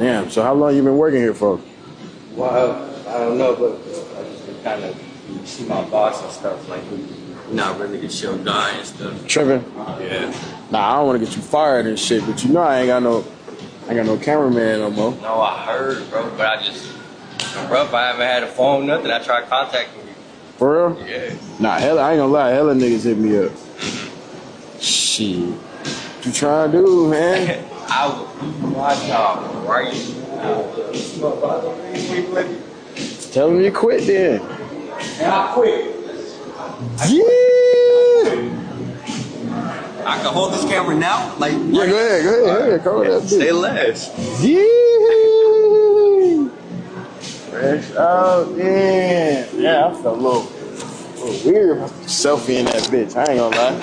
Damn. So how long you been working here for? Well, I don't know, but I just been kind of see my boss and stuff. Like, not really the show guy and stuff. Tripping? Yeah. Nah, I don't want to get you fired and shit, but you know I ain't got no cameraman no more. No, I heard, bro, but bro, if I haven't had a phone, nothing, I tried contacting you. For real? Yeah. Nah, hella, I ain't gonna lie, hella niggas hit me up. Shit. What you trying to do, man? I would do my job right now. Tell them you quit then. And I quit. Yeah. I can hold this camera now? Like, Yeah, go ahead. Cover that bitch. Say less. Yeah. Fresh out, yeah. Yeah, I felt a little weird selfie in that bitch. I ain't gonna lie.